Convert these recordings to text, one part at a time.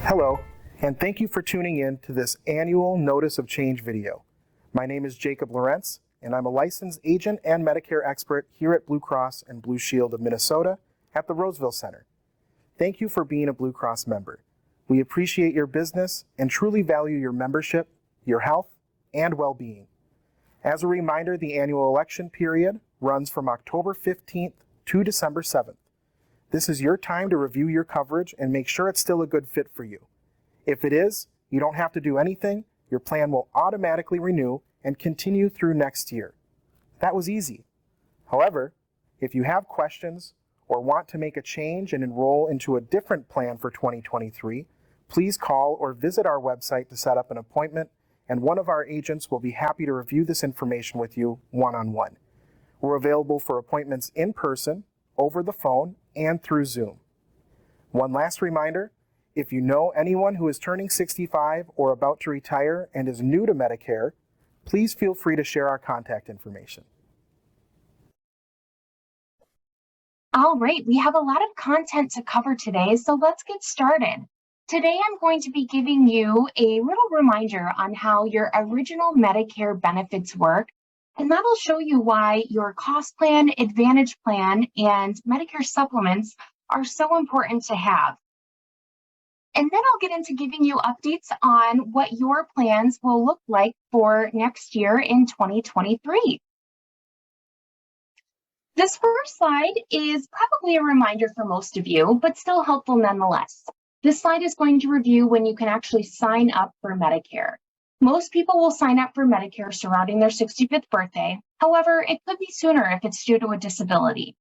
Hello, and thank you for tuning in to this annual Notice of Change video. My name is Jacob Lorentz, and I'm a licensed agent and Medicare expert here at Blue Cross and Blue Shield of Minnesota at the Roseville Center. Thank you for being a Blue Cross member. We appreciate your business and truly value your membership, your health, and well-being. As a reminder, the annual election period runs from October 15th to December 7th. This is your time to review your coverage and make sure it's still a good fit for you. If it is, you don't have to do anything. Your plan will automatically renew and continue through next year. That was easy. However, if you have questions or want to make a change and enroll into a different plan for 2023, please call or visit our website to set up an appointment, and one of our agents will be happy to review this information with you one-on-one. We're available for appointments in person, over the phone, and through Zoom. One last reminder, if you know anyone who is turning 65 or about to retire and is new to Medicare, please feel free to share our contact information. All right, we have a lot of content to cover today, so let's get started. Today, I'm going to be giving you a little reminder on how your original Medicare benefits work, and that'll show you why your cost plan, Advantage plan, and Medicare supplements are so important to have. And then I'll get into giving you updates on what your plans will look like for next year in 2023. This first slide is probably a reminder for most of you, but still helpful nonetheless. This slide is going to review when you can actually sign up for Medicare. Most people will sign up for Medicare surrounding their 65th birthday. However, it could be sooner if it's due to a disability.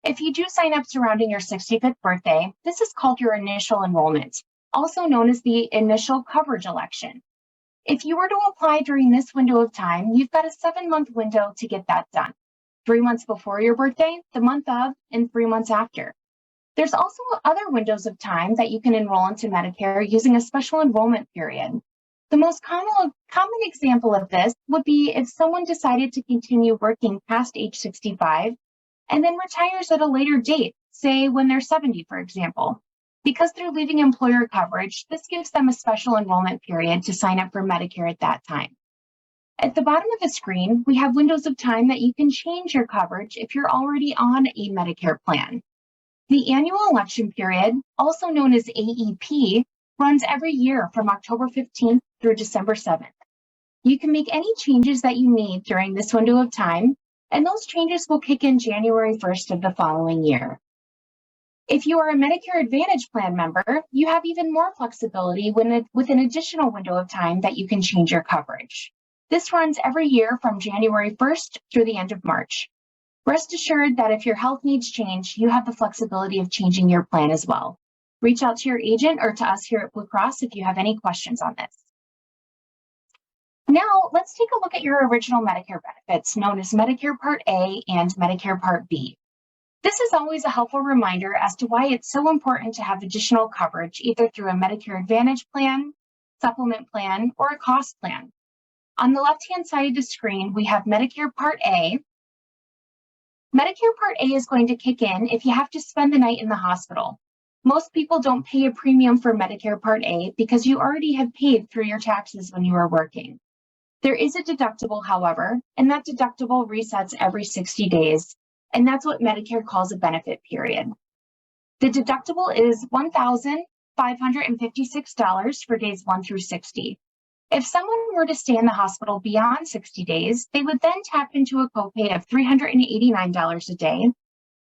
If you do sign up surrounding your 65th birthday, this is called your initial enrollment, also known as the initial coverage election. If you were to apply during this window of time, you've got a 7-month window to get that done. 3 months before your birthday, the month of, and 3 months after. There's also other windows of time that you can enroll into Medicare using a special enrollment period. The most common example of this would be if someone decided to continue working past age 65 and then retires at a later date, say when they're 70, for example. Because they're leaving employer coverage, this gives them a special enrollment period to sign up for Medicare at that time. At the bottom of the screen, we have windows of time that you can change your coverage if you're already on a Medicare plan. The annual election period, also known as AEP, runs every year from October 15th through December 7th. You can make any changes that you need during this window of time, and those changes will kick in January 1st of the following year. If you are a Medicare Advantage plan member, you have even more flexibility with an additional window of time that you can change your coverage. This runs every year from January 1st through the end of March. Rest assured that if your health needs change, you have the flexibility of changing your plan as well. Reach out to your agent or to us here at Blue Cross if you have any questions on this. Now, let's take a look at your original Medicare benefits, known as Medicare Part A and Medicare Part B. This is always a helpful reminder as to why it's so important to have additional coverage, either through a Medicare Advantage plan, supplement plan, or a cost plan. On the left-hand side of the screen, we have Medicare Part A. Medicare Part A is going to kick in if you have to spend the night in the hospital. Most people don't pay a premium for Medicare Part A because you already have paid through your taxes when you are working. There is a deductible, however, and that deductible resets every 60 days, and that's what Medicare calls a benefit period. The deductible is $1,556 for days 1 through 60. If someone were to stay in the hospital beyond 60 days, they would then tap into a copay of $389 a day.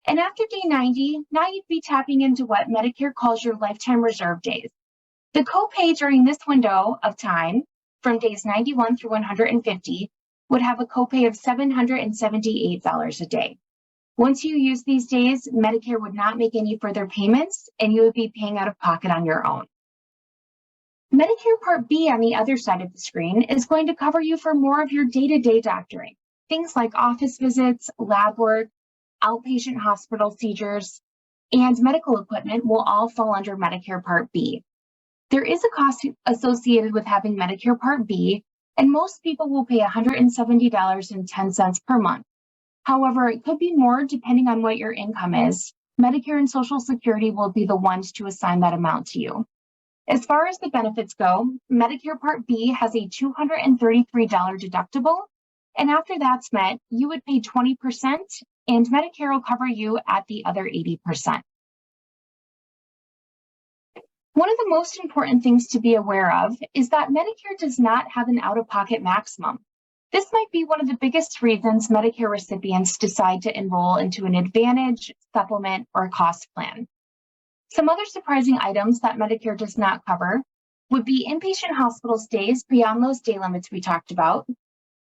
And after day 90, now you'd be tapping into what Medicare calls your lifetime reserve days. The copay during this window of time, from days 91 through 150, would have a copay of $778 a day. Once you use these days, Medicare would not make any further payments, and you would be paying out of pocket on your own. Medicare Part B on the other side of the screen is going to cover you for more of your day-to-day doctoring. Things like office visits, lab work, outpatient hospital procedures, and medical equipment will all fall under Medicare Part B. There is a cost associated with having Medicare Part B, and most people will pay $170.10 per month. However, it could be more depending on what your income is. Medicare and Social Security will be the ones to assign that amount to you. As far as the benefits go, Medicare Part B has a $233 deductible, and after that's met, you would pay 20%, and Medicare will cover you at the other 80%. One of the most important things to be aware of is that Medicare does not have an out-of-pocket maximum. This might be one of the biggest reasons Medicare recipients decide to enroll into an Advantage, supplement, or cost plan. Some other surprising items that Medicare does not cover would be inpatient hospital stays beyond those day limits we talked about.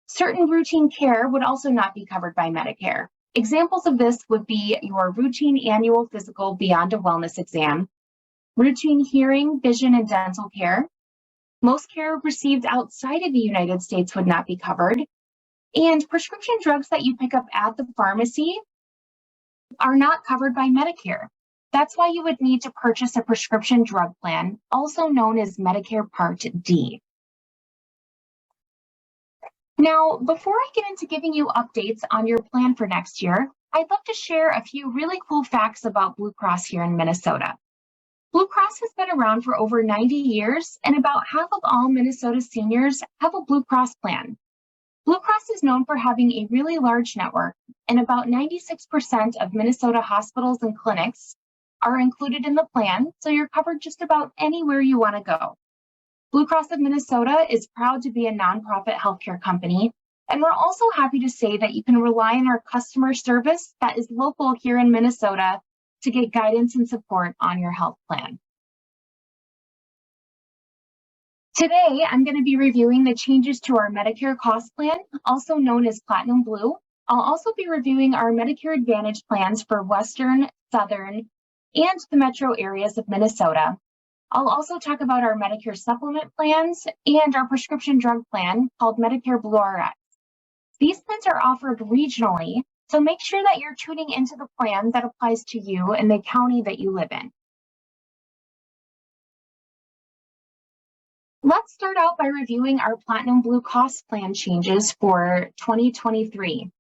Certain routine care would also not be covered by Medicare. Examples of this would be your routine annual physical beyond a wellness exam, routine hearing, vision, and dental care. Most care received outside of the United States would not be covered, and prescription drugs that you pick up at the pharmacy are not covered by Medicare. That's why you would need to purchase a prescription drug plan, also known as Medicare Part D. Now, before I get into giving you updates on your plan for next year, I'd love to share a few really cool facts about Blue Cross here in Minnesota. Blue Cross has been around for over 90 years, and about half of all Minnesota seniors have a Blue Cross plan. Blue Cross is known for having a really large network, and about 96% of Minnesota hospitals and clinics are included in the plan, so you're covered just about anywhere you want to go. Blue Cross of Minnesota is proud to be a nonprofit healthcare company, and we're also happy to say that you can rely on our customer service that is local here in Minnesota to get guidance and support on your health plan. Today, I'm going to be reviewing the changes to our Medicare cost plan, also known as Platinum Blue. I'll also be reviewing our Medicare Advantage plans for Western, Southern, and the metro areas of Minnesota. I'll also talk about our Medicare supplement plans and our prescription drug plan called MEDICAREBLUE RX. These plans are offered regionally, so make sure that you're tuning into the plan that applies to you in the county that you live in. Let's start out by reviewing our Platinum Blue cost plan changes for 2023.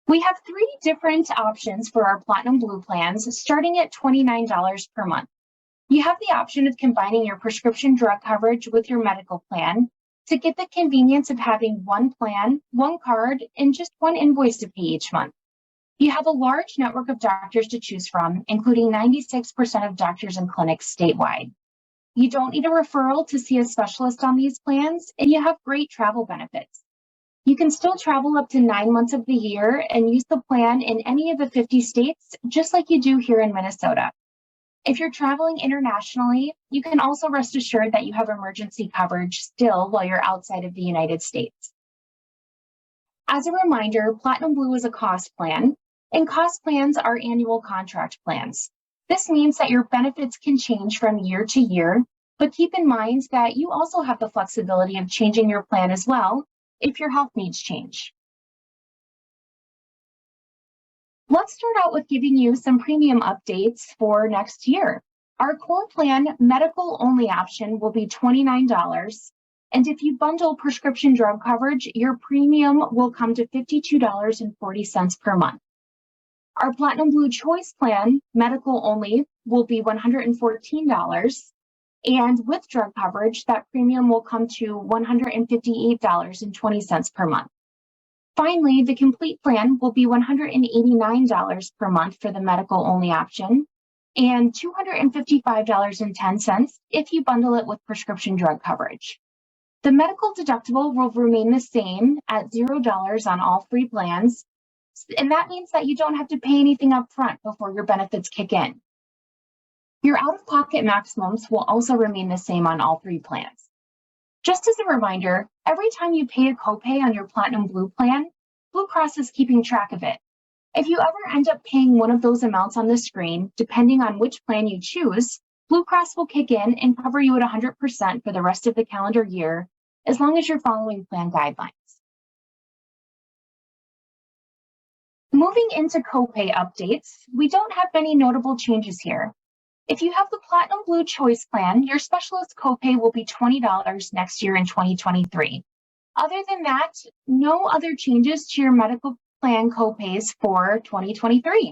We have 3 different options for our Platinum Blue plans, starting at $29 per month. You have the option of combining your prescription drug coverage with your medical plan to get the convenience of having one plan, one card, and just one invoice to pay each month. You have a large network of doctors to choose from, including 96% of doctors and clinics statewide. You don't need a referral to see a specialist on these plans, and you have great travel benefits. You can still travel up to 9 months of the year and use the plan in any of the 50 states, just like you do here in Minnesota. If you're traveling internationally, you can also rest assured that you have emergency coverage still while you're outside of the United States. As a reminder, Platinum Blue is a cost plan, and cost plans are annual contract plans. This means that your benefits can change from year to year, but keep in mind that you also have the flexibility of changing your plan as well if your health needs change. Let's start out with giving you some premium updates for next year. Our core plan medical only option will be $29, and if you bundle prescription drug coverage, your premium will come to $52.40 per month. Our Platinum Blue Choice plan medical only will be $114, and with drug coverage, that premium will come to $158.20 per month. Finally, the complete plan will be $189 per month for the medical only option and $255.10 if you bundle it with prescription drug coverage. The medical deductible will remain the same at $0 on all 3 plans, and that means that you don't have to pay anything up front before your benefits kick in. Your out-of-pocket maximums will also remain the same on all 3 plans. Just as a reminder, every time you pay a copay on your Platinum Blue plan, Blue Cross is keeping track of it. If you ever end up paying one of those amounts on the screen, depending on which plan you choose, Blue Cross will kick in and cover you at 100% for the rest of the calendar year, as long as you're following plan guidelines. Moving into copay updates, we don't have many notable changes here. If you have the Platinum Blue Choice plan, your specialist copay will be $20 next year in 2023. Other than that, no other changes to your medical plan copays for 2023.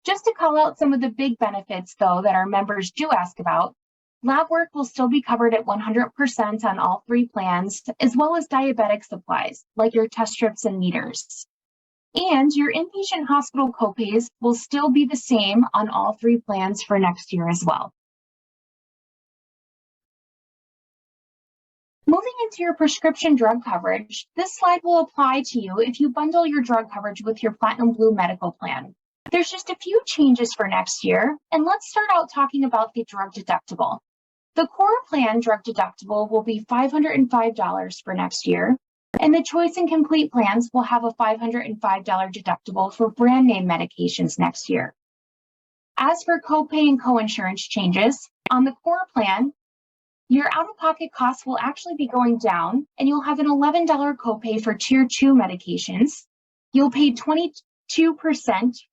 Just to call out some of the big benefits, though, that our members do ask about, lab work will still be covered at 100% on all three plans, as well as diabetic supplies, like your test strips and meters. And your inpatient hospital copays will still be the same on all three plans for next year as well. Moving into your prescription drug coverage, this slide will apply to you if you bundle your drug coverage with your Platinum Blue medical plan. There's just a few changes for next year, and let's start out talking about the drug deductible. The core plan drug deductible will be $505 for next year, and the choice and complete plans will have a $505 deductible for brand name medications next year. As for copay and coinsurance changes, on the core plan, your out-of-pocket costs will actually be going down, and you'll have an $11 copay for Tier 2 medications. You'll pay 22%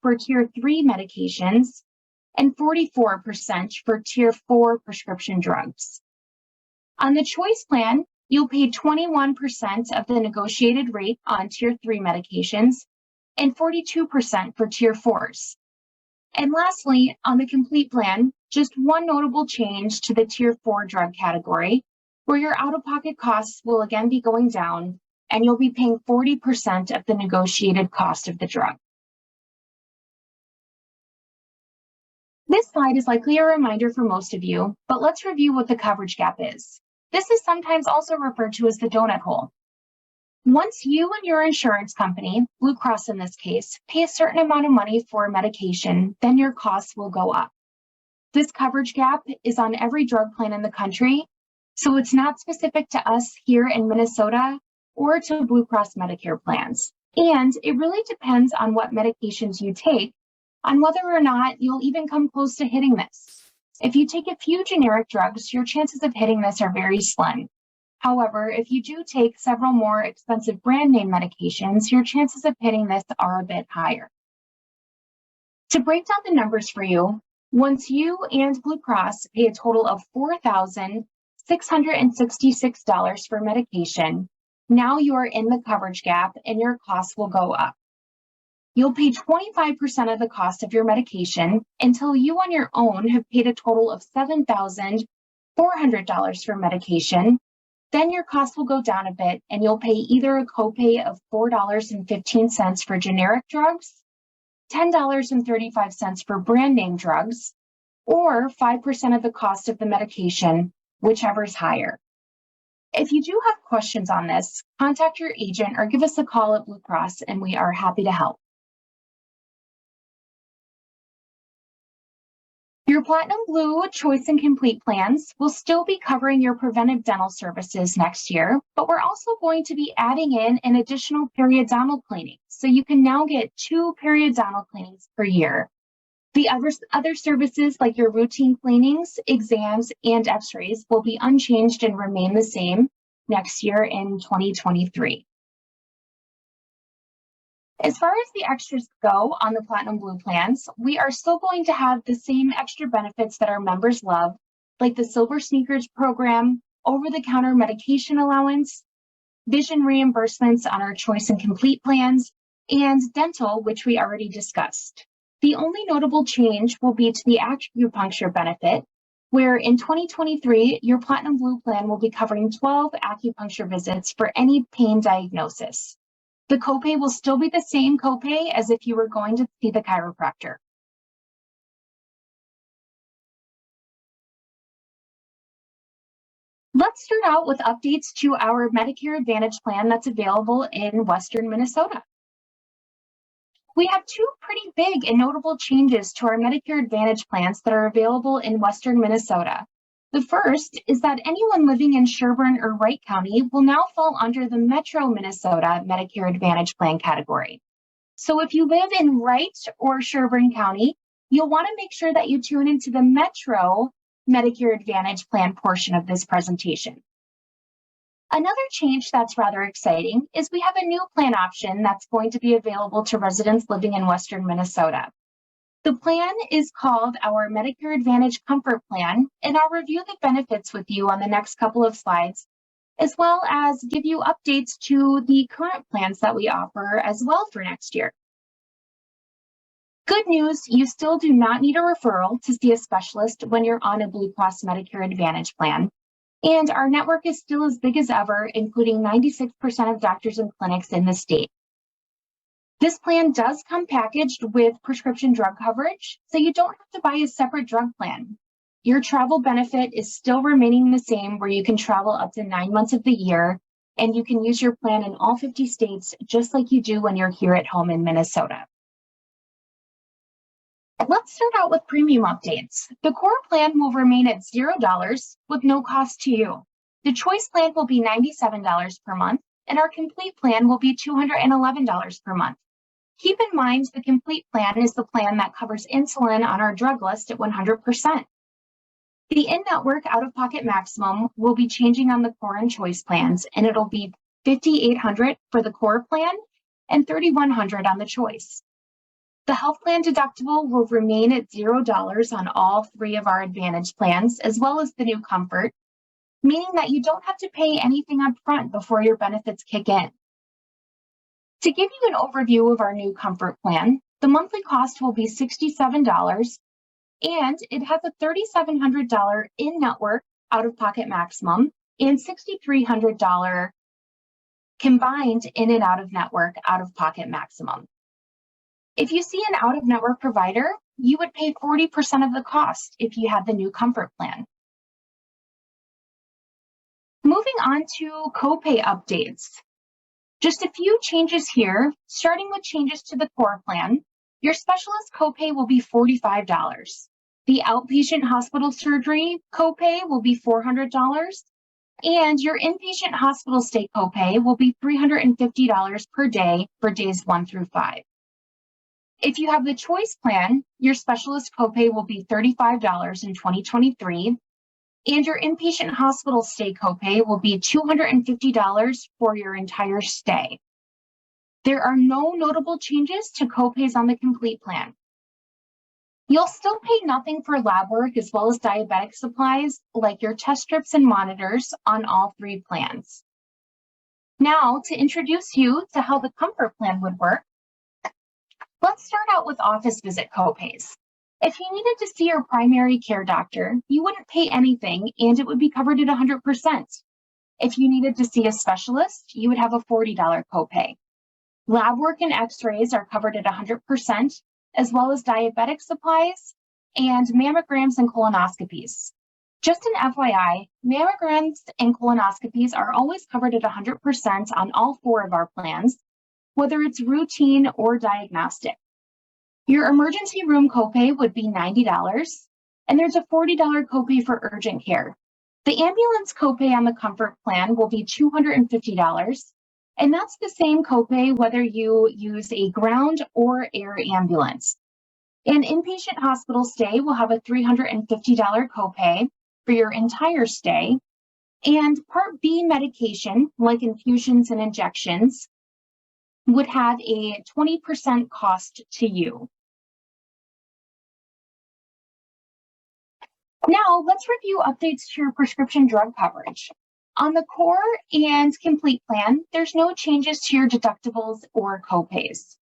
for Tier 3 medications, and 44% for Tier 4 prescription drugs. On the choice plan, you'll pay 21% of the negotiated rate on Tier 3 medications and 42% for Tier 4s. And lastly, on the complete plan, just one notable change to the Tier 4 drug category, where your out-of-pocket costs will again be going down, and you'll be paying 40% of the negotiated cost of the drug. This slide is likely a reminder for most of you, but let's review what the coverage gap is. This is sometimes also referred to as the donut hole. Once you and your insurance company, Blue Cross in this case, pay a certain amount of money for a medication, then your costs will go up. This coverage gap is on every drug plan in the country, so it's not specific to us here in Minnesota or to Blue Cross Medicare plans. And it really depends on what medications you take, on whether or not you'll even come close to hitting this. If you take a few generic drugs, your chances of hitting this are very slim. However, if you do take several more expensive brand name medications, your chances of hitting this are a bit higher. To break down the numbers for you, once you and Blue Cross pay a total of $4,666 for medication, now you are in the coverage gap and your costs will go up. You'll pay 25% of the cost of your medication until you on your own have paid a total of $7,400 for medication. Then your cost will go down a bit and you'll pay either a copay of $4.15 for generic drugs, $10.35 for brand name drugs, or 5% of the cost of the medication, whichever is higher. If you do have questions on this, contact your agent or give us a call at Blue Cross and we are happy to help. Your Platinum Blue Choice and Complete plans will still be covering your preventive dental services next year, but we're also going to be adding in an additional periodontal cleaning. So you can now get 2 periodontal cleanings per year. The other services like your routine cleanings, exams, and x-rays will be unchanged and remain the same next year in 2023. As far as the extras go on the Platinum Blue plans, we are still going to have the same extra benefits that our members love, like the Silver Sneakers program, over-the-counter medication allowance, vision reimbursements on our Choice and Complete plans, and dental, which we already discussed. The only notable change will be to the acupuncture benefit, where in 2023, your Platinum Blue plan will be covering 12 acupuncture visits for any pain diagnosis. The copay will still be the same copay as if you were going to see the chiropractor. Let's start out with updates to our Medicare Advantage plan that's available in Western Minnesota. We have 2 pretty big and notable changes to our Medicare Advantage plans that are available in Western Minnesota. The first is that anyone living in Sherburne or Wright County will now fall under the Metro Minnesota Medicare Advantage plan category. So if you live in Wright or Sherburne County, you'll want to make sure that you tune into the Metro Medicare Advantage plan portion of this presentation. Another change that's rather exciting is we have a new plan option that's going to be available to residents living in Western Minnesota. The plan is called our Medicare Advantage Comfort Plan, and I'll review the benefits with you on the next couple of slides, as well as give you updates to the current plans that we offer as well for next year. Good news, you still do not need a referral to see a specialist when you're on a Blue Cross Medicare Advantage plan. And our network is still as big as ever, including 96% of doctors and clinics in the state. This plan does come packaged with prescription drug coverage, so you don't have to buy a separate drug plan. Your travel benefit is still remaining the same, where you can travel up to 9 months of the year, and you can use your plan in all 50 states, just like you do when you're here at home in Minnesota. Let's start out with premium updates. The core plan will remain at $0 with no cost to you. The choice plan will be $97 per month, and our complete plan will be $211 per month. Keep in mind, the complete plan is the plan that covers insulin on our drug list at 100%. The in-network out-of-pocket maximum will be changing on the core and choice plans, and it'll be $5,800 for the core plan and $3,100 on the choice. The health plan deductible will remain at $0 on all 3 of our Advantage plans, as well as the new Comfort, meaning that you don't have to pay anything up front before your benefits kick in. To give you an overview of our new Comfort plan, the monthly cost will be $67, and it has a $3,700 in-network out-of-pocket maximum and $6,300 combined in and out-of-network out-of-pocket maximum. If you see an out-of-network provider, you would pay 40% of the cost if you had the new Comfort plan. Moving on to copay updates. Just a few changes here, starting with changes to the core plan. Your specialist copay will be $45. The outpatient hospital surgery copay will be $400, and your inpatient hospital stay copay will be $350 per day for days 1 through 5. If you have the choice plan, your specialist copay will be $35 in 2023, and your inpatient hospital stay copay will be $250 for your entire stay. There are no notable changes to copays on the complete plan. You'll still pay nothing for lab work as well as diabetic supplies like your test strips and monitors on all 3 plans. Now, to introduce you to how the Comfort plan would work, let's start out with office visit copays. If you needed to see your primary care doctor, you wouldn't pay anything and it would be covered at 100%. If you needed to see a specialist, you would have a $40 copay. Lab work and x-rays are covered at 100%, as well as diabetic supplies and mammograms and colonoscopies. Just an FYI, mammograms and colonoscopies are always covered at 100% on all 4 of our plans, whether it's routine or diagnostic. Your emergency room copay would be $90, and there's a $40 copay for urgent care. The ambulance copay on the Comfort plan will be $250, and that's the same copay whether you use a ground or air ambulance. An inpatient hospital stay will have a $350 copay for your entire stay, and Part B medication, like infusions and injections, would have a 20% cost to you. Now, let's review updates to your prescription drug coverage. On the core and complete plan, there's no changes to your deductibles or copays.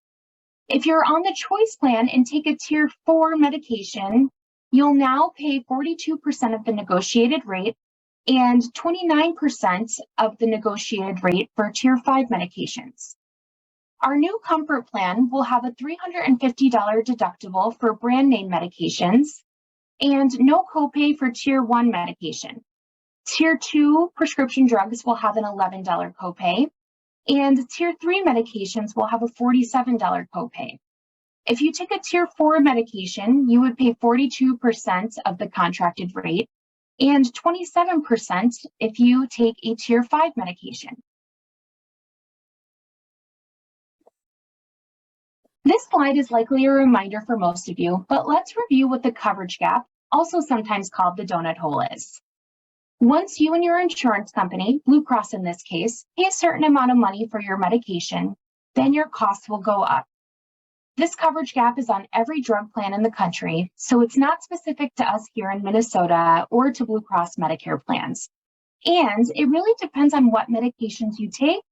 If you're on the choice plan and take a Tier 4 medication, you'll now pay 42% of the negotiated rate and 29% of the negotiated rate for Tier 5 medications. Our new Comfort plan will have a $350 deductible for brand name medications and no copay for Tier 1 medication. Tier 2 prescription drugs will have an $11 copay, and Tier 3 medications will have a $47 copay. If you take a Tier 4 medication, you would pay 42% of the contracted rate and 27% if you take a Tier 5 medication. This slide is likely a reminder for most of you, but let's review what the coverage gap, also sometimes called the donut hole, is. Once you and your insurance company, Blue Cross in this case, pay a certain amount of money for your medication, then your costs will go up. This coverage gap is on every drug plan in the country, so it's not specific to us here in Minnesota or to Blue Cross Medicare plans. And it really depends on what medications you take,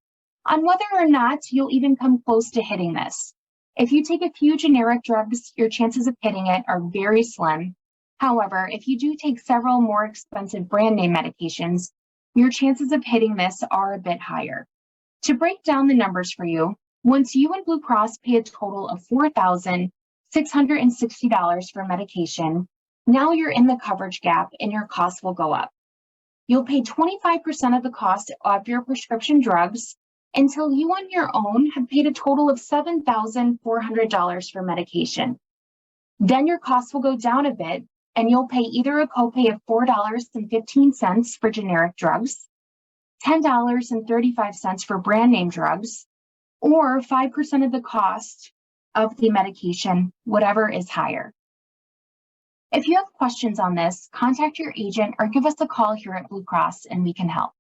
on whether or not you'll even come close to hitting this. If you take a few generic drugs, your chances of hitting it are very slim. However, if you do take several more expensive brand name medications, your chances of hitting this are a bit higher. To break down the numbers for you, once you and Blue Cross pay a total of $4,660 for medication, now you're in the coverage gap and your costs will go up. You'll pay 25% of the cost of your prescription drugs until you on your own have paid a total of $7,400 for medication. Then your costs will go down a bit and you'll pay either a copay of $4.15 for generic drugs, $10.35 for brand name drugs, or 5% of the cost of the medication, whatever is higher. If you have questions on this, contact your agent or give us a call here at Blue Cross and we can help.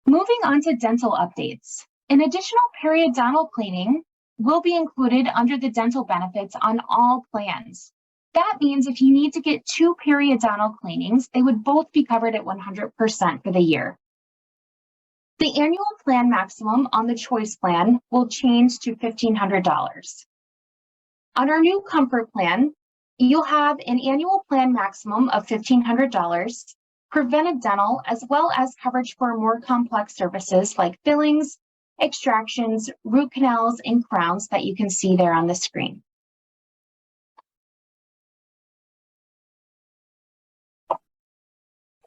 Moving on to dental updates. An additional periodontal cleaning will be included under the dental benefits on all plans. That means if you need to get 2 periodontal cleanings, they would both be covered at 100% for the year. The annual plan maximum on the choice plan will change to $1,500. On our new comfort plan, you'll have an annual plan maximum of $1,500, preventive dental, as well as coverage for more complex services like fillings, extractions, root canals, and crowns that you can see there on the screen.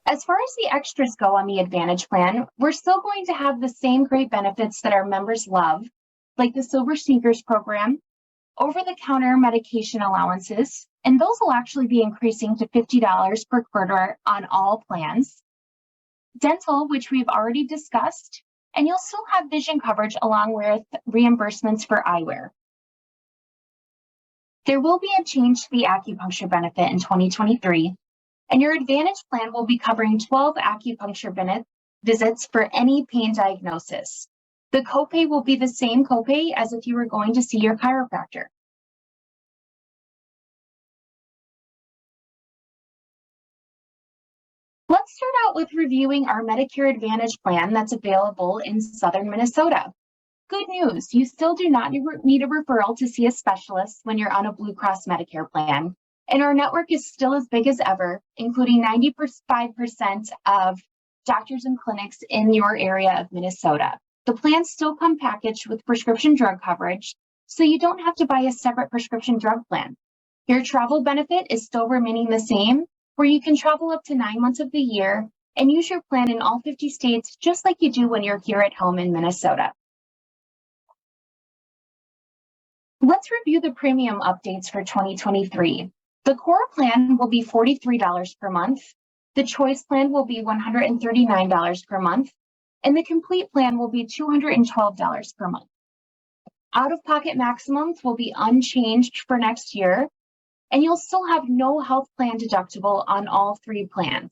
As far as the extras go on the Advantage plan, we're still going to have the same great benefits that our members love, like the Silver Sneakers program, over-the-counter medication allowances, and those will actually be increasing to $50 per quarter on all plans. Dental, which we've already discussed, and you'll still have vision coverage along with reimbursements for eyewear. There will be a change to the acupuncture benefit in 2023, and your Advantage plan will be covering 12 acupuncture visits for any pain diagnosis. The copay will be the same copay as if you were going to see your chiropractor. Let's start out with reviewing our Medicare Advantage plan that's available in Southern Minnesota. Good news, you still do not need a referral to see a specialist when you're on a Blue Cross Medicare plan. And our network is still as big as ever, including 95% of doctors and clinics in your area of Minnesota. The plans still come packaged with prescription drug coverage, so you don't have to buy a separate prescription drug plan. Your travel benefit is still remaining the same, where you can travel up to 9 months of the year and use your plan in all 50 states, just like you do when you're here at home in Minnesota. Let's review the premium updates for 2023. The core plan will be $43 per month. The choice plan will be $139 per month. And the complete plan will be $212 per month. Out-of-pocket maximums will be unchanged for next year, and you'll still have no health plan deductible on all 3 plans.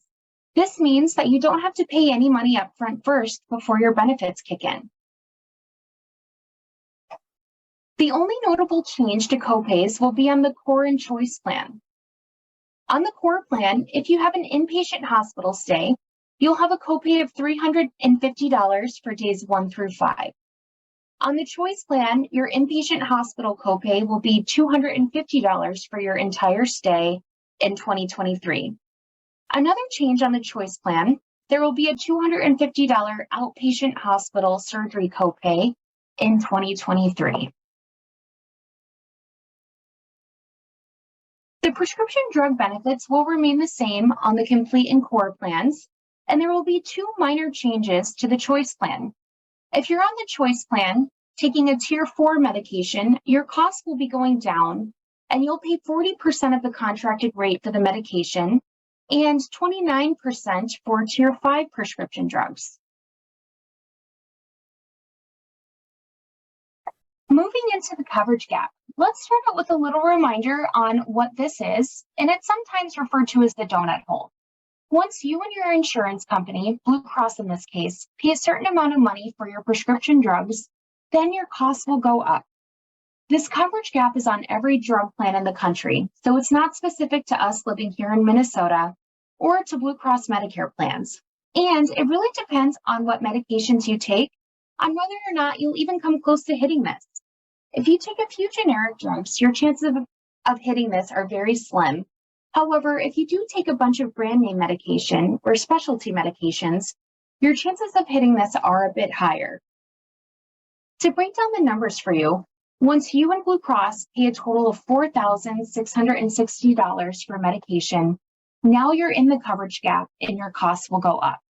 This means that you don't have to pay any money up front first before your benefits kick in. The only notable change to copays will be on the core and choice plan. On the core plan, if you have an inpatient hospital stay, you'll have a copay of $350 for days 1 through 5. On the choice plan, your inpatient hospital copay will be $250 for your entire stay in 2023. Another change on the choice plan, there will be a $250 outpatient hospital surgery copay in 2023. The prescription drug benefits will remain the same on the complete and core plans, and there will be 2 minor changes to the choice plan. If you're on the choice plan, taking a tier 4 medication, your costs will be going down, and you'll pay 40% of the contracted rate for the medication and 29% for tier 5 prescription drugs. Moving into the coverage gap, let's start out with a little reminder on what this is, and it's sometimes referred to as the donut hole. Once you and your insurance company, Blue Cross in this case, pay a certain amount of money for your prescription drugs, then your costs will go up. This coverage gap is on every drug plan in the country, so it's not specific to us living here in Minnesota or to Blue Cross Medicare plans. And it really depends on what medications you take on whether or not you'll even come close to hitting this. If you take a few generic drugs, your chances of hitting this are very slim. However, if you do take a bunch of brand name medication or specialty medications, your chances of hitting this are a bit higher. To break down the numbers for you, once you and Blue Cross pay a total of $4,660 for medication, now you're in the coverage gap and your costs will go up.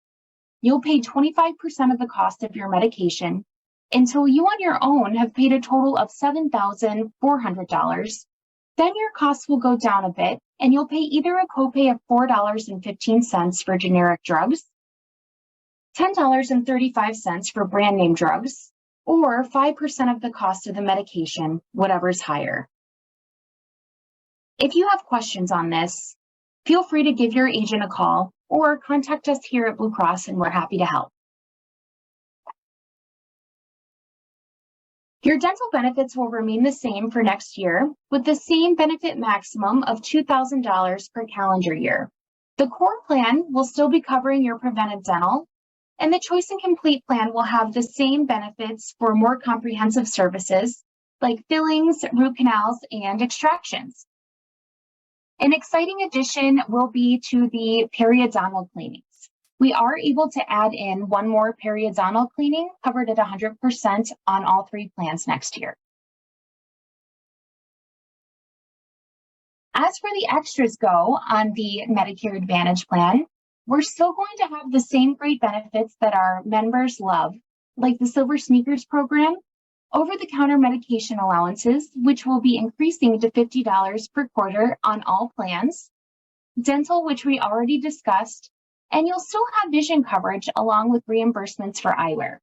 You'll pay 25% of the cost of your medication until you on your own have paid a total of $7,400. Then your costs will go down a bit and you'll pay either a copay of $4.15 for generic drugs, $10.35 for brand name drugs, or 5% of the cost of the medication, whatever's higher. If you have questions on this, feel free to give your agent a call or contact us here at Blue Cross and we're happy to help. Your dental benefits will remain the same for next year with the same benefit maximum of $2,000 per calendar year. The core plan will still be covering your preventive dental, and the Choice and Complete plan will have the same benefits for more comprehensive services like fillings, root canals, and extractions. An exciting addition will be to the periodontal cleanings. We are able to add in one more periodontal cleaning covered at 100% on all three plans next year. As for the extras go on the Medicare Advantage plan, we're still going to have the same great benefits that our members love, like the Silver Sneakers program, over-the-counter medication allowances, which will be increasing to $50 per quarter on all plans, dental, which we already discussed, and you'll still have vision coverage along with reimbursements for eyewear.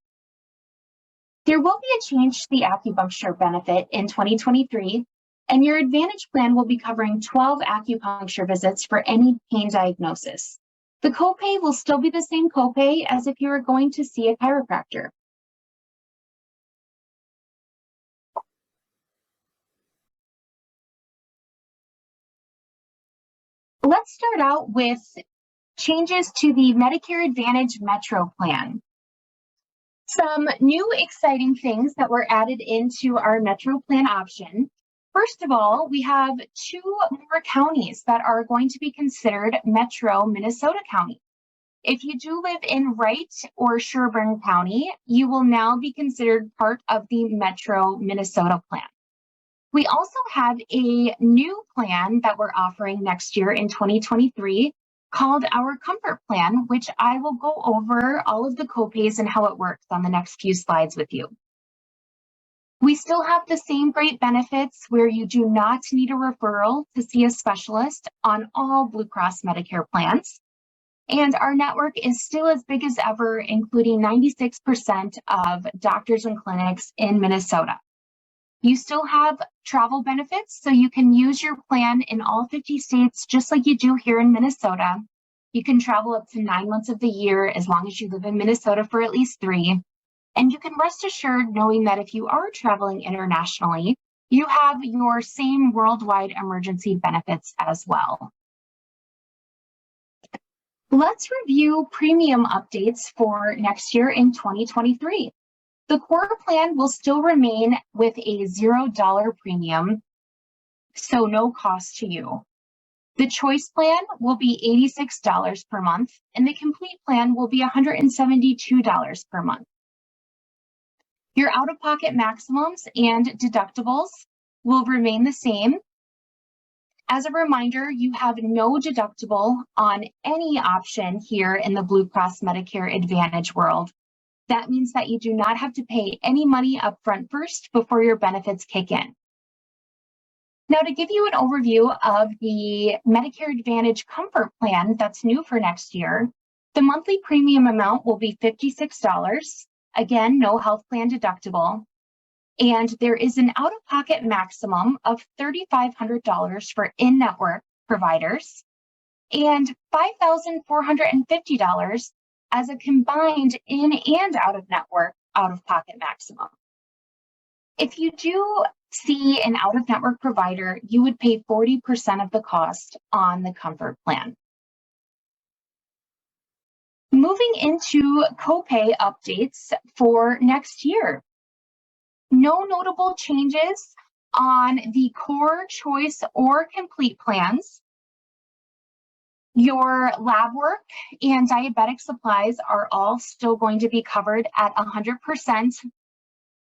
There will be a change to the acupuncture benefit in 2023, and your Advantage plan will be covering 12 acupuncture visits for any pain diagnosis. The copay will still be the same copay as if you were going to see a chiropractor. Let's start out with changes to the Medicare Advantage Metro plan. Some new exciting things that were added into our Metro plan option. First of all, we have 2 more counties that are going to be considered Metro Minnesota County. If you do live in Wright or Sherburne County, you will now be considered part of the Metro Minnesota plan. We also have a new plan that we're offering next year in 2023 called our Comfort Plan, which I will go over all of the copays and how it works on the next few slides with you. We still have the same great benefits where you do not need a referral to see a specialist on all Blue Cross Medicare plans. And our network is still as big as ever, including 96% of doctors and clinics in Minnesota. You still have travel benefits, so you can use your plan in all 50 states, just like you do here in Minnesota. You can travel up to 9 months of the year as long as you live in Minnesota for at least 3. And you can rest assured knowing that if you are traveling internationally, you have your same worldwide emergency benefits as well. Let's review premium updates for next year in 2023. The core plan will still remain with a $0 premium, so no cost to you. The Choice plan will be $86 per month, and the Complete plan will be $172 per month. Your out-of-pocket maximums and deductibles will remain the same. As a reminder, you have no deductible on any option here in the Blue Cross Medicare Advantage world. That means that you do not have to pay any money upfront first before your benefits kick in. Now, to give you an overview of the Medicare Advantage Comfort Plan that's new for next year, the monthly premium amount will be $56. Again, no health plan deductible. And there is an out-of-pocket maximum of $3,500 for in-network providers and $5,450 as a combined in and out-of-network out-of-pocket maximum. If you do see an out-of-network provider, you would pay 40% of the cost on the Comfort Plan. Moving into copay updates for next year. No notable changes on the core, choice, or complete plans. Your lab work and diabetic supplies are all still going to be covered at 100%.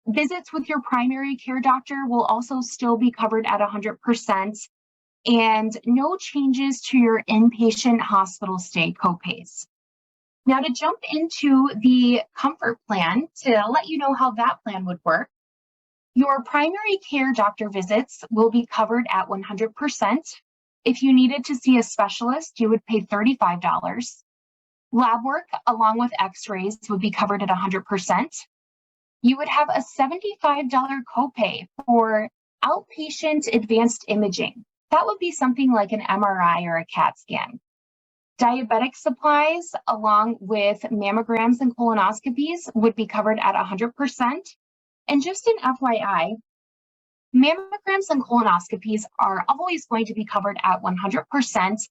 Visits with your primary care doctor will also still be covered at 100%. And no changes to your inpatient hospital stay copays. Now, to jump into the comfort plan, to let you know how that plan would work, your primary care doctor visits will be covered at 100%. If you needed to see a specialist, you would pay $35. Lab work along with x-rays would be covered at 100%. You would have a $75 copay for outpatient advanced imaging. That would be something like an MRI or a CAT scan. Diabetic supplies along with mammograms and colonoscopies would be covered at 100%. And just an FYI, mammograms and colonoscopies are always going to be covered at 100%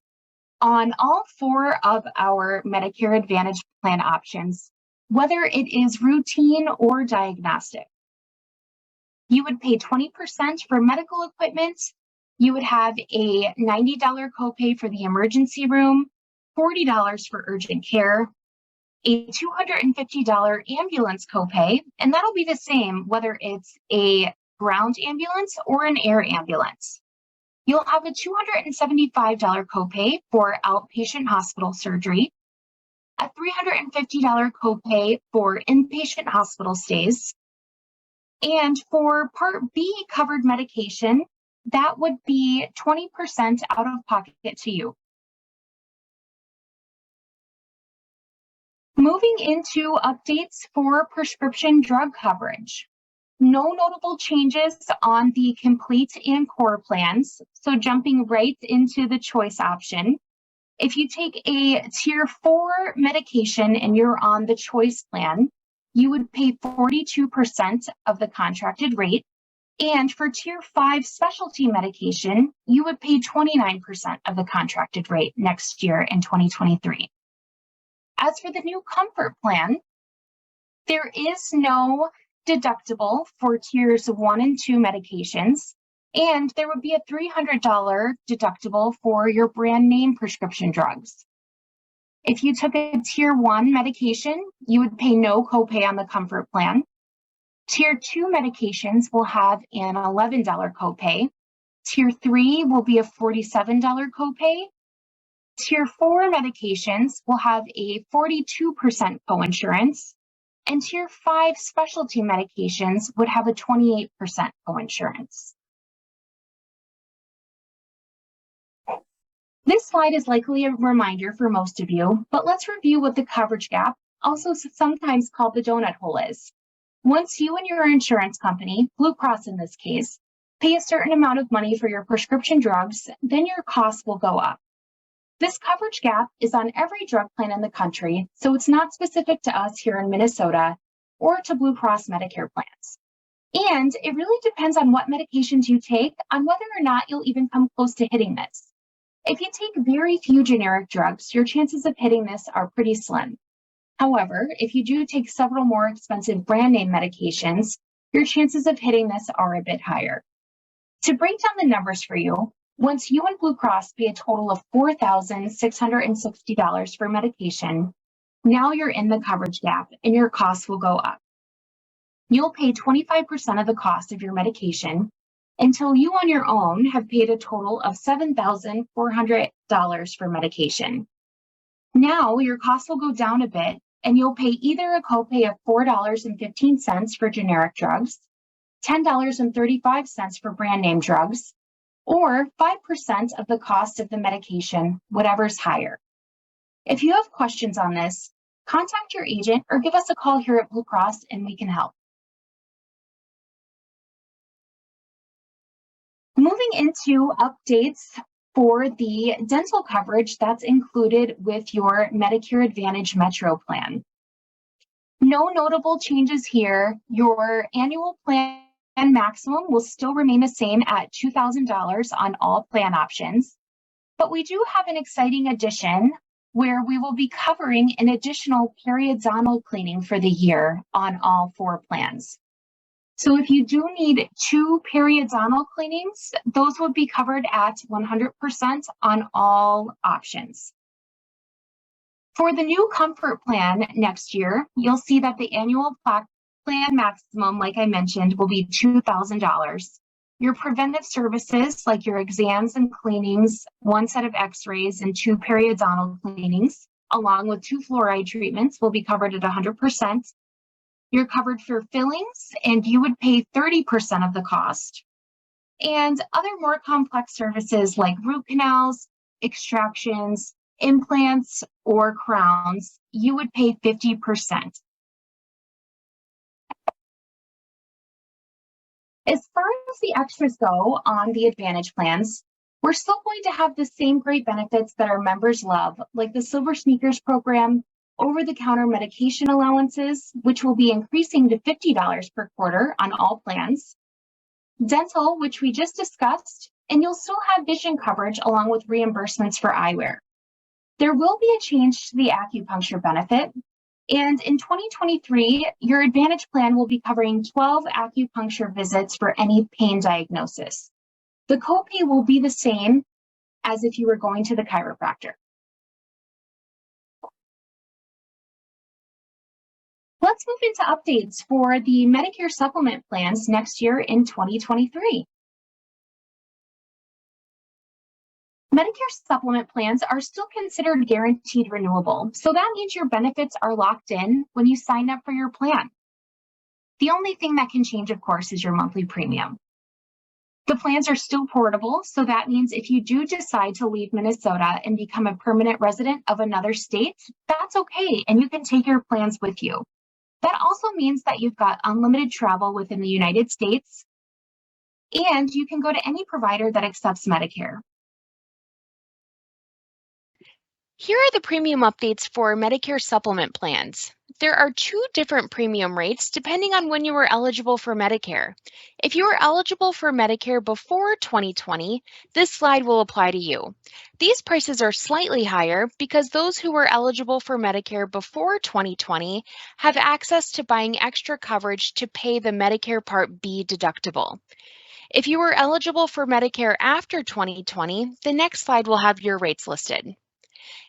on all 4 of our Medicare Advantage plan options, whether it is routine or diagnostic. You would pay 20% for medical equipment. You would have a $90 copay for the emergency room, $40 for urgent care, a $250 ambulance copay, and that'll be the same whether it's a ground ambulance or an air ambulance. You'll have a $275 copay for outpatient hospital surgery, a $350 copay for inpatient hospital stays, and for Part B covered medication, that would be 20% out of pocket to you. Moving into updates for prescription drug coverage. No notable changes on the complete and core plans. So jumping right into the choice option. If you take a tier 4 medication and you're on the choice plan, you would pay 42% of the contracted rate. And for tier 5 specialty medication, you would pay 29% of the contracted rate next year in 2023. As for the new comfort plan, there is no deductible for tiers 1 and 2 medications, and there would be a $300 deductible for your brand name prescription drugs. If you took a tier 1 medication, you would pay no copay on the comfort plan. Tier 2 medications will have an $11 copay. Tier 3 will be a $47 copay. Tier 4 medications will have a 42% coinsurance, and Tier 5 specialty medications would have a 28% coinsurance. This slide is likely a reminder for most of you, but let's review what the coverage gap, also sometimes called the donut hole, is. Once you and your insurance company, Blue Cross in this case, pay a certain amount of money for your prescription drugs, then your costs will go up. This coverage gap is on every drug plan in the country, so it's not specific to us here in Minnesota or to Blue Cross Medicare plans. And it really depends on what medications you take on whether or not you'll even come close to hitting this. If you take very few generic drugs, your chances of hitting this are pretty slim. However, if you do take several more expensive brand name medications, your chances of hitting this are a bit higher. To break down the numbers for you, once you and Blue Cross pay a total of $4,660 for medication, now you're in the coverage gap and your costs will go up. You'll pay 25% of the cost of your medication until you on your own have paid a total of $7,400 for medication. Now your costs will go down a bit and you'll pay either a copay of $4.15 for generic drugs, $10.35 for brand name drugs, or 5% of the cost of the medication, whatever's higher. If you have questions on this, contact your agent or give us a call here at Blue Cross and we can help. Moving into updates for the dental coverage that's included with your Medicare Advantage Metro plan. No notable changes here. Your annual plan maximum will still remain the same at $2,000 on all plan options, but we do have an exciting addition where we will be covering an additional periodontal cleaning for the year on all 4 plans. So if you do need 2 periodontal cleanings, those would be covered at 100% on all options. For the new comfort plan next year, you'll see that the annual plan maximum, like I mentioned, will be $2,000. Your preventive services, like your exams and cleanings, 1 set of x-rays and 2 periodontal cleanings, along with 2 fluoride treatments, will be covered at 100%. You're covered for fillings, and you would pay 30% of the cost. And other more complex services like root canals, extractions, implants, or crowns, you would pay 50%. As far as the extras go on the Advantage plans, we're still going to have the same great benefits that our members love, like the Silver Sneakers program, over-the-counter medication allowances, which will be increasing to $50 per quarter on all plans, dental, which we just discussed, and you'll still have vision coverage along with reimbursements for eyewear. There will be a change to the acupuncture benefit, and in 2023, your Advantage plan will be covering 12 acupuncture visits for any pain diagnosis. The copay will be the same as if you were going to the chiropractor. Let's move into updates for the Medicare supplement plans next year in 2023. Medicare supplement plans are still considered guaranteed renewable, so that means your benefits are locked in when you sign up for your plan. The only thing that can change, of course, is your monthly premium. The plans are still portable, so that means if you do decide to leave Minnesota and become a permanent resident of another state, that's okay, and you can take your plans with you. That also means that you've got unlimited travel within the United States, and you can go to any provider that accepts Medicare. Here are the premium updates for Medicare supplement plans. There are 2 different premium rates depending on when you were eligible for Medicare. If you were eligible for Medicare before 2020, this slide will apply to you. These prices are slightly higher because those who were eligible for Medicare before 2020 have access to buying extra coverage to pay the Medicare Part B deductible. If you were eligible for Medicare after 2020, the next slide will have your rates listed.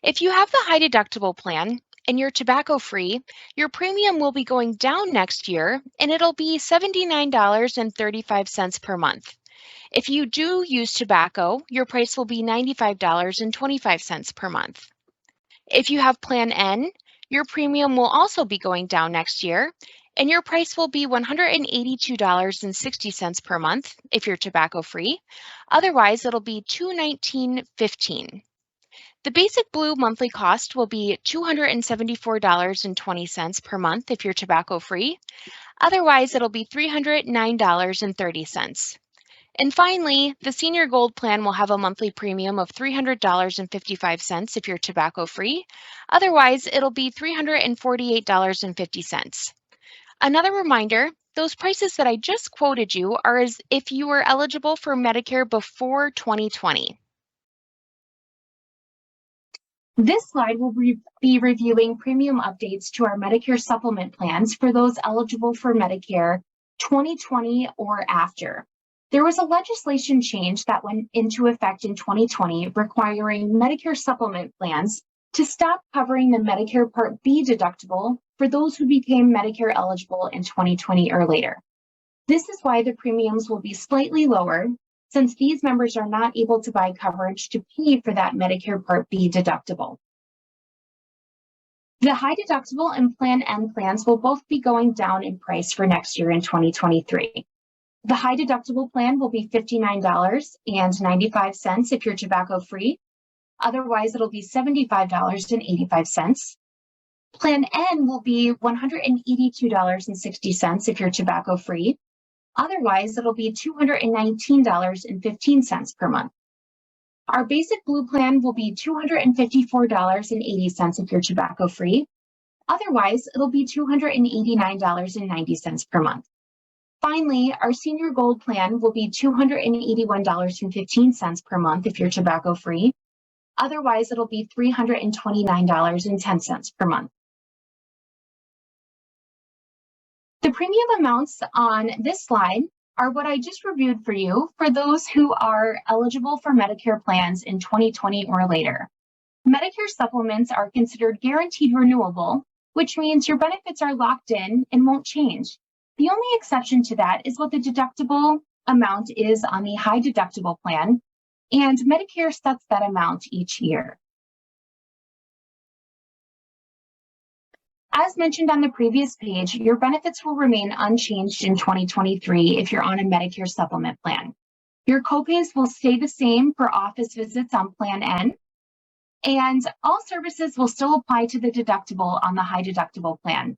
If you have the high deductible plan and you're tobacco-free, your premium will be going down next year and it'll be $79.35 per month. If you do use tobacco, your price will be $95.25 per month. If you have Plan N, your premium will also be going down next year and your price will be $182.60 per month if you're tobacco-free. Otherwise, it'll be $219.15. The basic blue monthly cost will be $274.20 per month if you're tobacco-free. Otherwise, it'll be $309.30. And finally, the senior gold plan will have a monthly premium of $300.55 if you're tobacco-free. Otherwise, it'll be $348.50. Another reminder, those prices that I just quoted you are as if you were eligible for Medicare before 2020. This slide will be reviewing premium updates to our Medicare supplement plans for those eligible for Medicare 2020 or after. There was a legislation change that went into effect in 2020 requiring Medicare supplement plans to stop covering the Medicare Part B deductible for those who became Medicare eligible in 2020 or later. This is why the premiums will be slightly lower, since these members are not able to buy coverage to pay for that Medicare Part B deductible. The high deductible and Plan N plans will both be going down in price for next year in 2023. The high deductible plan will be $59.95 if you're tobacco-free. Otherwise, it'll be $75.85. Plan N will be $182.60 if you're tobacco-free. Otherwise, it'll be $219.15 per month. Our basic blue plan will be $254.80 if you're tobacco-free. Otherwise, it'll be $289.90 per month. Finally, our senior gold plan will be $281.15 per month if you're tobacco-free. Otherwise, it'll be $329.10 per month. The premium amounts on this slide are what I just reviewed for you for those who are eligible for Medicare plans in 2020 or later. Medicare supplements are considered guaranteed renewable, which means your benefits are locked in and won't change. The only exception to that is what the deductible amount is on the high deductible plan, and Medicare sets that amount each year. As mentioned on the previous page, your benefits will remain unchanged in 2023 if you're on a Medicare supplement plan. Your copays will stay the same for office visits on Plan N, and all services will still apply to the deductible on the high deductible plan.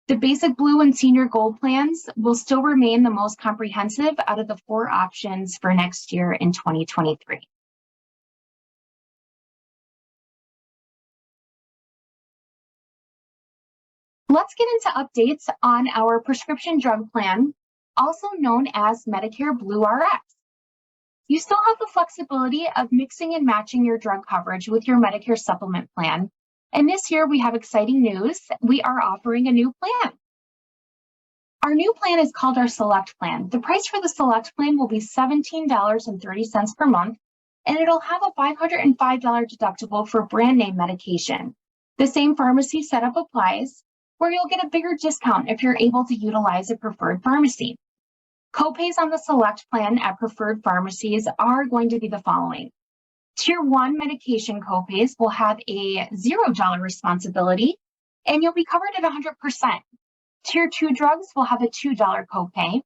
The basic blue and senior gold plans will still remain the most comprehensive out of the 4 options for next year in 2023. Let's get into updates on our prescription drug plan, also known as Medicare Blue RX. You still have the flexibility of mixing and matching your drug coverage with your Medicare supplement plan. And this year we have exciting news. We are offering a new plan. Our new plan is called our Select Plan. The price for the Select Plan will be $17.30 per month, and it'll have a $505 deductible for brand name medication. The same pharmacy setup applies, where you'll get a bigger discount if you're able to utilize a preferred pharmacy. Copays on the Select Plan at preferred pharmacies are going to be the following. Tier 1 medication copays will have a $0 responsibility, and you'll be covered at 100%. Tier 2 drugs will have a $2 copay.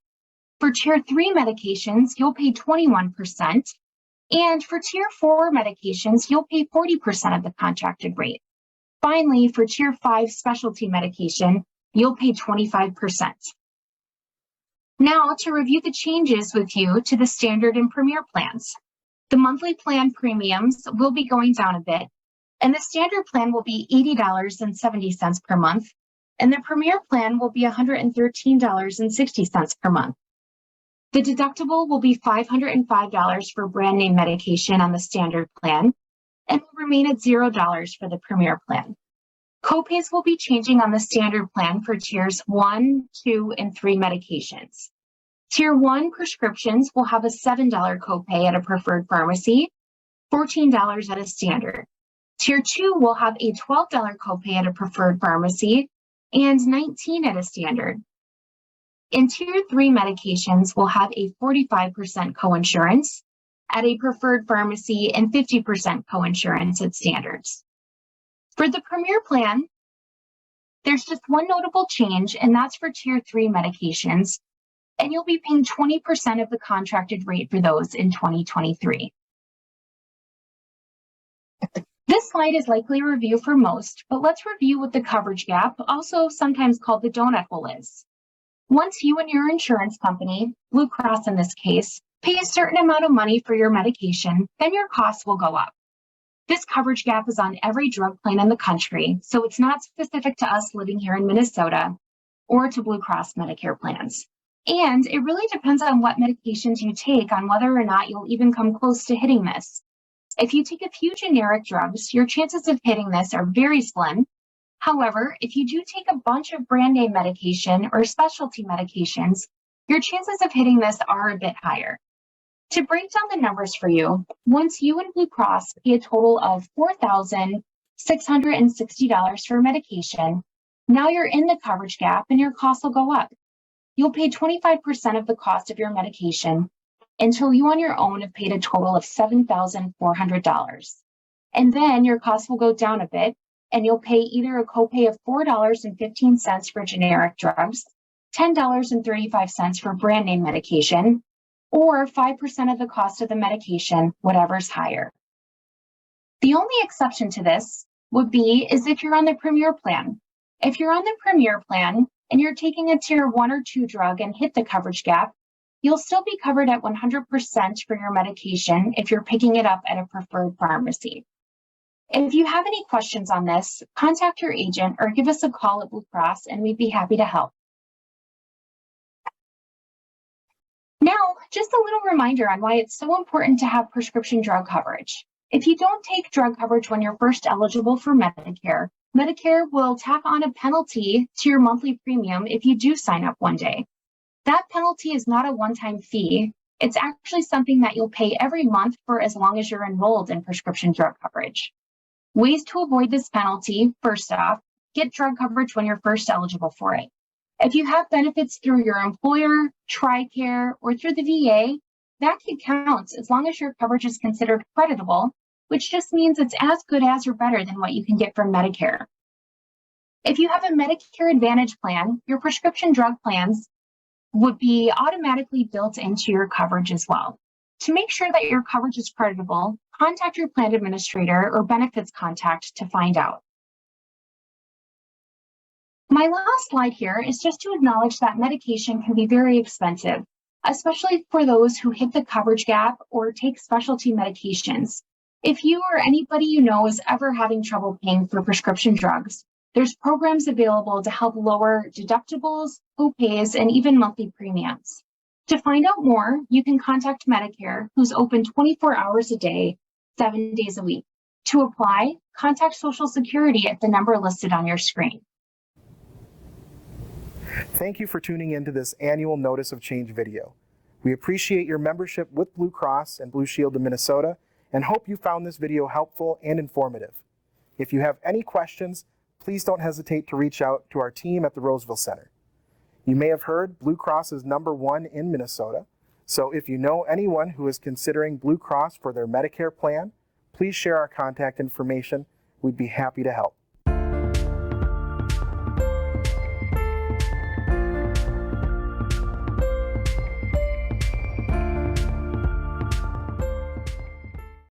For Tier 3 medications, you'll pay 21%. And for Tier 4 medications, you'll pay 40% of the contracted rate. Finally, for Tier 5 specialty medication, you'll pay 25%. Now, to review the changes with you to the standard and premier plans. The monthly plan premiums will be going down a bit, and the standard plan will be $80.70 per month, and the premier plan will be $113.60 per month. The deductible will be $505 for brand name medication on the standard plan, and will remain at $0 for the premier plan. Copays will be changing on the standard plan for tiers 1, 2, and 3 medications. Tier 1 prescriptions will have a $7 copay at a preferred pharmacy, $14 at a standard. Tier 2 will have a $12 copay at a preferred pharmacy and $19 at a standard. And Tier 3 medications will have a 45% coinsurance at a preferred pharmacy and 50% coinsurance at standards. For the Premier plan, there's just one notable change, and that's for Tier 3 medications, and you'll be paying 20% of the contracted rate for those in 2023. This slide is likely a review for most, but let's review what the coverage gap, also sometimes called the donut hole, is. Once you and your insurance company, Blue Cross in this case, pay a certain amount of money for your medication, then your costs will go up. This coverage gap is on every drug plan in the country, so it's not specific to us living here in Minnesota or to Blue Cross Medicare plans. And it really depends on what medications you take on whether or not you'll even come close to hitting this. If you take a few generic drugs, your chances of hitting this are very slim. However, if you do take a bunch of brand name medication or specialty medications, your chances of hitting this are a bit higher. To break down the numbers for you, once you and Blue Cross pay a total of $4,660 for medication, now you're in the coverage gap and your costs will go up. You'll pay 25% of the cost of your medication until you on your own have paid a total of $7,400. And then your costs will go down a bit, and you'll pay either a copay of $4.15 for generic drugs, $10.35 for brand name medication, or 5% of the cost of the medication, whatever's higher. The only exception to this would be is if you're on the Premier plan. If you're on the Premier plan and you're taking a Tier 1 or 2 drug and hit the coverage gap, you'll still be covered at 100% for your medication if you're picking it up at a preferred pharmacy. If you have any questions on this, contact your agent or give us a call at Blue Cross and we'd be happy to help. Now, just a little reminder on why it's so important to have prescription drug coverage. If you don't take drug coverage when you're first eligible for Medicare, Medicare will tack on a penalty to your monthly premium if you do sign up one day. That penalty is not a one-time fee. It's actually something that you'll pay every month for as long as you're enrolled in prescription drug coverage. Ways to avoid this penalty: first off, get drug coverage when you're first eligible for it. If you have benefits through your employer, TRICARE, or through the VA, that counts as long as your coverage is considered creditable, which just means it's as good as or better than what you can get from Medicare. If you have a Medicare Advantage plan, your prescription drug plans would be automatically built into your coverage as well. To make sure that your coverage is creditable, contact your plan administrator or benefits contact to find out. My last slide here is just to acknowledge that medication can be very expensive, especially for those who hit the coverage gap or take specialty medications. If you or anybody you know is ever having trouble paying for prescription drugs, there's programs available to help lower deductibles, co-pays, and even monthly premiums. To find out more, you can contact Medicare, who's open 24 hours a day, 7 days a week. To apply, contact Social Security at the number listed on your screen. Thank you for tuning into this annual Notice of Change video. We appreciate your membership with Blue Cross and Blue Shield of Minnesota and hope you found this video helpful and informative. If you have any questions, please don't hesitate to reach out to our team at the Roseville Center. You may have heard Blue Cross is #1 in Minnesota, so if you know anyone who is considering Blue Cross for their Medicare plan, please share our contact information. We'd be happy to help.